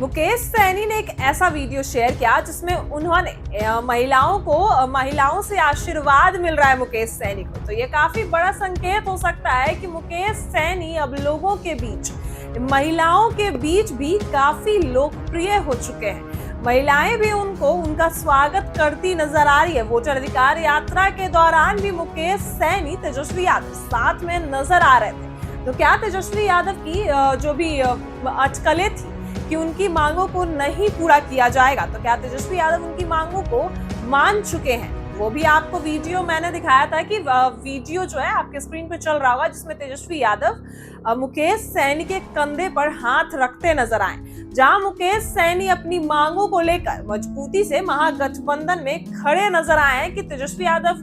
मुकेश सैनी ने एक ऐसा वीडियो शेयर किया जिसमें उन्होंने महिलाओं से आशीर्वाद मिल रहा है मुकेश सैनी को। तो ये काफी बड़ा संकेत हो सकता है कि मुकेश सैनी अब लोगों के बीच, महिलाओं के बीच भी काफी लोकप्रिय हो चुके हैं। महिलाएं भी उनका स्वागत करती नजर आ रही है। वोटर अधिकार यात्रा के दौरान भी मुकेश सैनी, तेजस्वी यादव साथ में नजर आ रहे थे। तो क्या तेजस्वी यादव की जो भी अटकलें थी कि उनकी मांगों को नहीं पूरा किया जाएगा, तो क्या तेजस्वी यादव उनकी मांगों को मान चुके हैं? वो भी आपको वीडियो मैंने दिखाया था कि वीडियो जो है आपके स्क्रीन पे चल रहा होगा, जिसमें तेजस्वी यादव मुकेश सैनी के कंधे पर हाथ रखते नजर आए, जहां मुकेश सैनी अपनी मांगों को लेकर मजबूती से महागठबंधन में खड़े नजर आए हैं। कि तेजस्वी यादव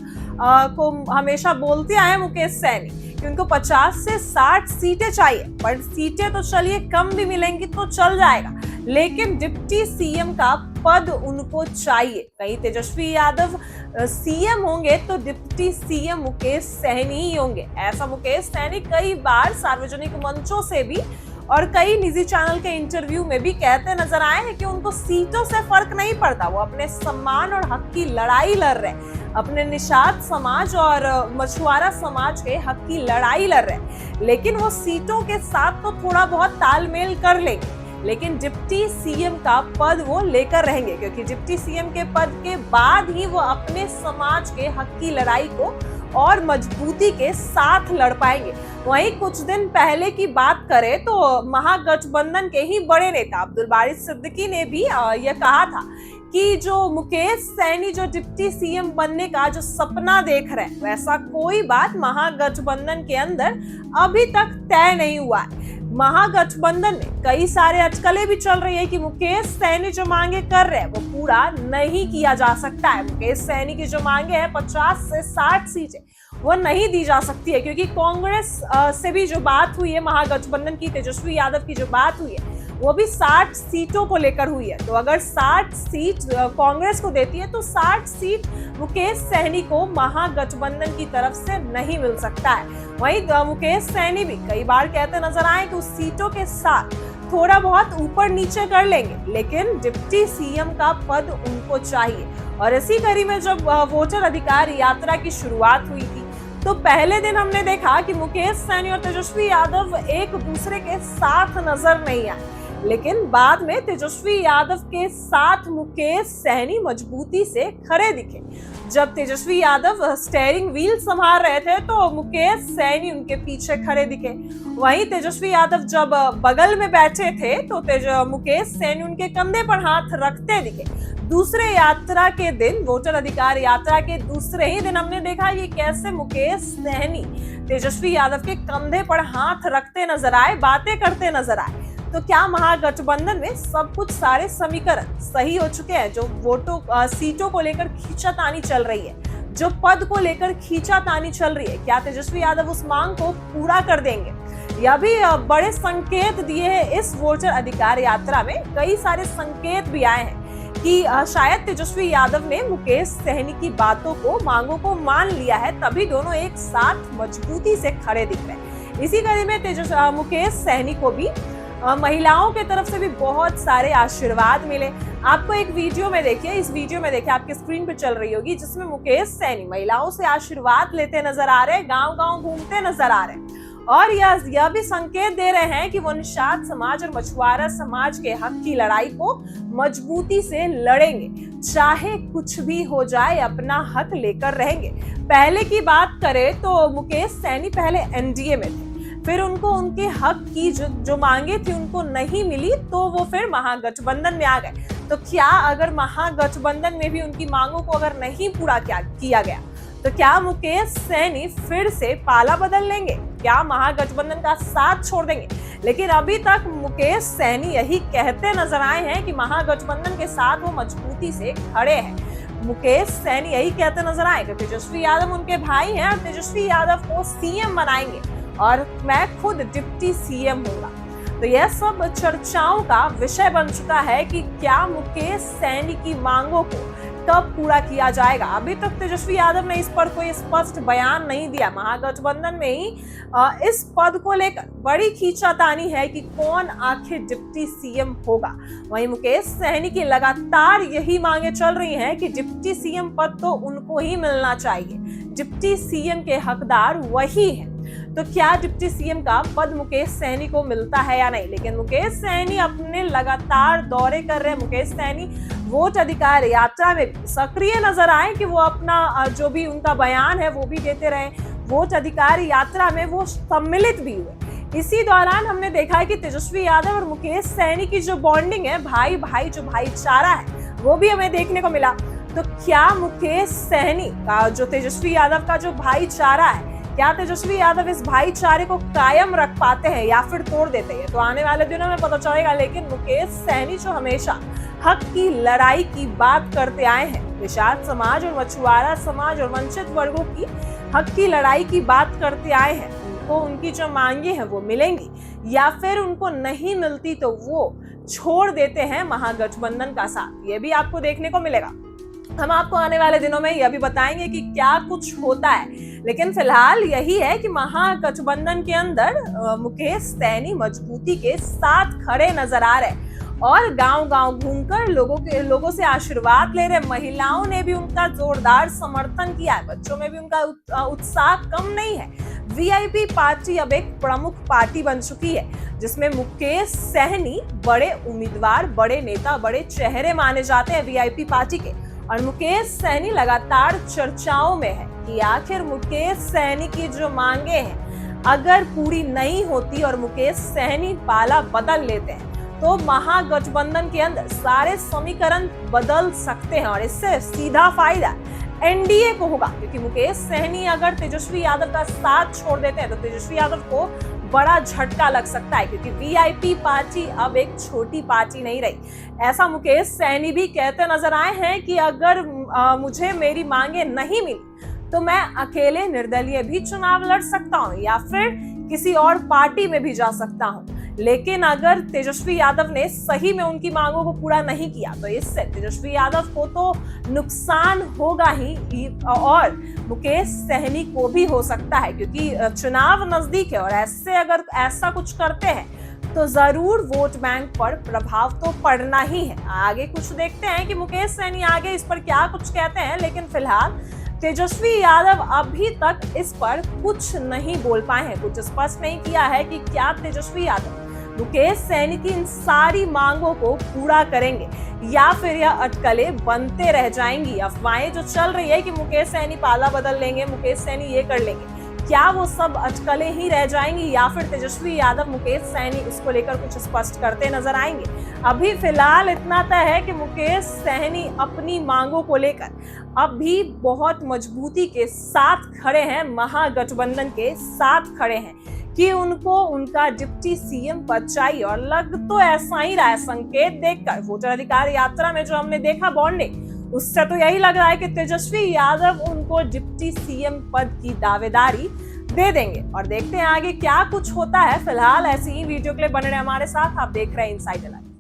को हमेशा बोलते आए मुकेश सैनी कि उनको 50 से 60 सीटें चाहिए, पर सीटें तो चलिए कम भी मिलेंगी तो चल जाएगा, लेकिन डिप्टी सीएम का पद उनको चाहिए। कहीं तेजस्वी यादव सीएम होंगे तो डिप्टी सीएम मुकेश सैनी ही होंगे। ऐसा मुकेश सैनी कई बार सार्वजनिक मंचों से भी और कई निजी चैनल के इंटरव्यू में भी कहते नजर आए हैं कि उनको सीटों से फर्क नहीं पड़ता। वो अपने सम्मान और हक की लड़ाई लड़ रहे हैं, अपने निषाद समाज और मछुआरा समाज के हक की लड़ाई लड़ रहे हैं, लेकिन वो सीटों के साथ तो थोड़ा बहुत तालमेल कर लेंगे, लेकिन डिप्टी सीएम का पद वो लेकर रहेंगे, क्योंकि डिप्टी सीएम के पद के बाद ही वो अपने समाज के हक की लड़ाई को और मजबूती के साथ लड़ पाएंगे। वहीं कुछ दिन पहले की बात करें तो महागठबंधन के ही बड़े नेता अब्दुल बारी सिद्दीकी ने भी यह कहा था कि जो मुकेश सैनी जो डिप्टी सीएम बनने का जो सपना देख रहे हैं, वैसा कोई बात महागठबंधन के अंदर अभी तक तय नहीं हुआ है। महागठबंधन में कई सारे अटकलें भी चल रही है कि मुकेश सैनी जो मांगे कर रहे हैं वो पूरा नहीं किया जा सकता है। मुकेश सैनी की जो मांगे हैं 50 से 60 सीटें, वो नहीं दी जा सकती है, क्योंकि कांग्रेस से भी जो बात हुई है, महागठबंधन की तेजस्वी यादव की जो बात हुई है वो भी 60 सीटों को लेकर हुई है। तो अगर 60 सीट कांग्रेस को देती है तो 60 सीट मुकेश सैनी को महागठबंधन की तरफ से नहीं मिल सकता है। वहीं मुकेश सैनी भी कई बार कहते नजर आए कि उस सीटों के साथ थोड़ा बहुत ऊपर नीचे कर लेंगे, लेकिन डिप्टी सीएम का पद उनको चाहिए। और इसी कड़ी में जब वोटर अधिकार यात्रा की शुरुआत हुई थी तो पहले दिन हमने देखा कि मुकेश सैनी और तेजस्वी यादव एक दूसरे के साथ नजर नहीं आए, लेकिन बाद में तेजस्वी यादव के साथ मुकेश सैनी मजबूती से खड़े दिखे। जब तेजस्वी यादव स्टीयरिंग व्हील संभाल रहे थे तो मुकेश सैनी उनके पीछे खड़े दिखे। वहीं तेजस्वी यादव जब बगल में बैठे थे तो मुकेश सैनी उनके कंधे पर हाथ रखते दिखे। दूसरे यात्रा के दिन, वोटर अधिकार यात्रा के दूसरे ही दिन हमने देखा ये कैसे मुकेश सैनी तेजस्वी यादव के कंधे पर हाथ रखते नजर आए, बातें करते नजर आए। तो क्या महागठबंधन में सब कुछ, सारे समीकरण सही हो चुके हैं? जो सीटों को लेकर खींचातानी चल रही है, जो पद को लेकर खींचातानी चल रही है, क्या तेजस्वी यादव उस मांग को पूरा कर देंगे? यह भी बड़े संकेत दिए हैं इस वोटर अधिकार यात्रा में। कई सारे संकेत भी आए हैं कि शायद तेजस्वी यादव ने मुकेश सैनी की बातों को, मांगों को मान लिया है, तभी दोनों एक साथ मजबूती से खड़े दिख रहे हैं। इसी कड़ी में मुकेश सैनी को भी महिलाओं के तरफ से भी बहुत सारे आशीर्वाद मिले। आपको एक वीडियो में देखिए, इस वीडियो में देखिए, आपके स्क्रीन पे चल रही होगी, जिसमें मुकेश सैनी महिलाओं से आशीर्वाद लेते नजर आ रहे हैं, गांव-गांव घूमते नजर आ रहे हैं और यह भी संकेत दे रहे हैं कि वो निषाद समाज और मछुआरा समाज के हक की लड़ाई को मजबूती से लड़ेंगे, चाहे कुछ भी हो जाए, अपना हक लेकर रहेंगे। पहले की बात करें तो मुकेश सैनी पहले एनडीए में थे, फिर उनको उनके हक की जो मांगे थी उनको नहीं मिली तो वो फिर महागठबंधन में आ गए। तो क्या अगर महागठबंधन में भी उनकी मांगों को अगर नहीं पूरा किया गया तो क्या मुकेश सैनी फिर से पाला बदल लेंगे? क्या महागठबंधन का साथ छोड़ देंगे? लेकिन अभी तक मुकेश सैनी यही कहते नजर आए हैं कि महागठबंधन के साथ वो मजबूती से खड़े हैं। मुकेश सैनी यही कहते नजर आए कि तेजस्वी यादव उनके भाई हैं और तेजस्वी यादव को सीएम बनाएंगे और मैं खुद डिप्टी सीएम होगा। तो यह सब चर्चाओं का विषय बन चुका है कि क्या मुकेश सैनी की मांगों को कब पूरा किया जाएगा। अभी तक तेजस्वी यादव ने इस पर कोई स्पष्ट बयान नहीं दिया। महागठबंधन में ही इस पद को लेकर बड़ी खींचातानी है कि कौन आखिर डिप्टी सीएम होगा। वहीं मुकेश सहनी की लगातार यही मांगे चल रही हैं कि डिप्टी सीएम पद तो उनको ही मिलना चाहिए, डिप्टी सीएम के हकदार वही हैं। तो क्या डिप्टी सीएम का पद मुकेश सहनी को मिलता है या नहीं। लेकिन मुकेश सहनी अपने लगातार दौरे कर रहे हैं। मुकेश सहनी वोट अधिकार यात्रा में सक्रिय नजर आए कि वो अपना जो भी उनका बयान है वो भी देते रहे। वोट अधिकार यात्रा में वो सम्मिलित भी हुए। इसी दौरान हमने देखा है कि तेजस्वी यादव और मुकेश सहनी की जो बॉन्डिंग है, भाई भाई जो भाईचारा है, वो भी हमें देखने को मिला। तो क्या मुकेश सहनी का जो तेजस्वी यादव का जो भाईचारा है, क्या तेजस्वी यादव इस भाईचारे को कायम रख पाते हैं या फिर तोड़ देते हैं, तो आने वाले दिनों में पता चलेगा। लेकिन मुकेश सहनी जो हमेशा हक की लड़ाई की बात करते आए हैं, निषाद समाज और मछुआरा समाज और वंचित वर्गों की हक की लड़ाई की बात करते आए हैं, उनको उनकी जो मांगे हैं वो मिलेंगी या फिर उनको नहीं मिलती तो वो छोड़ देते हैं महागठबंधन का साथ, ये भी आपको देखने को मिलेगा। हम आपको आने वाले दिनों में यह भी बताएंगे कि क्या कुछ होता है। लेकिन फिलहाल यही है कि महागठबंधन के अंदर मुकेश सहनी मजबूती के साथ खड़े नजर आ रहे और गांव-गांव घूमकर लोगों से आशीर्वाद ले रहे। महिलाओं ने भी उनका जोरदार समर्थन किया है, बच्चों में भी उनका उत्साह कम नहीं है। वीआईपी पार्टी अब एक प्रमुख पार्टी बन चुकी है जिसमें मुकेश सहनी बड़े उम्मीदवार, बड़े नेता, बड़े चेहरे माने जाते हैं वीआईपी पार्टी के। और मुकेश सहनी लगातार चर्चाओं में है कि आखिर मुकेश सहनी की जो मांगे हैं अगर पूरी नहीं होती और मुकेश सहनी पाला बदल लेते हैं तो महागठबंधन के अंदर सारे समीकरण बदल सकते हैं और इससे सीधा फायदा एनडीए को होगा। क्योंकि मुकेश सहनी अगर तेजस्वी यादव का साथ छोड़ देते हैं तो तेजस्वी यादव को बड़ा झटका लग सकता है, क्योंकि वीआईपी पार्टी अब एक छोटी पार्टी नहीं रही। ऐसा मुकेश सहनी भी कहते नजर आए हैं कि अगर मुझे मेरी मांगे नहीं मिली तो मैं अकेले निर्दलीय भी चुनाव लड़ सकता हूं या फिर किसी और पार्टी में भी जा सकता हूं। लेकिन अगर तेजस्वी यादव ने सही में उनकी मांगों को पूरा नहीं किया तो इससे तेजस्वी यादव को तो नुकसान होगा ही और मुकेश सहनी को भी हो सकता है, क्योंकि चुनाव नजदीक है और ऐसे अगर ऐसा कुछ करते हैं तो जरूर वोट बैंक पर प्रभाव तो पड़ना ही है। आगे कुछ देखते हैं कि मुकेश सहनी आगे इस पर क्या कुछ कहते हैं। लेकिन फिलहाल तेजस्वी यादव अभी तक इस पर कुछ नहीं बोल पाए हैं, कुछ स्पष्ट नहीं किया है कि क्या तेजस्वी यादव मुकेश सहनी की इन सारी मांगों को पूरा करेंगे या फिर यह अटकलें बनते रह जाएंगी। अफवाहें जो चल रही है कि मुकेश सहनी पाला बदल लेंगे, मुकेश सहनी ये कर लेंगे, क्या वो सब अटकलें ही रह जाएंगी या फिर तेजस्वी यादव मुकेश सहनी इसको लेकर कुछ स्पष्ट करते नजर आएंगे। अभी फिलहाल इतना तय है कि मुकेश सहनी अपनी मांगों को लेकर अभी बहुत मजबूती के साथ खड़े हैं, महागठबंधन के साथ खड़े हैं कि उनको उनका डिप्टी सीएम पद चाहिए। और लग तो ऐसा ही रहा है, संकेत देखकर वोटर अधिकार यात्रा में जो हमने देखा बॉन्डिंग, उससे तो यही लग रहा है कि तेजस्वी यादव उनको डिप्टी सीएम पद की दावेदारी दे देंगे। और देखते हैं आगे क्या कुछ होता है। फिलहाल ऐसी ही वीडियो के लिए बने रहे हमारे साथ। आप देख रहे हैं इनसाइडर लाइव।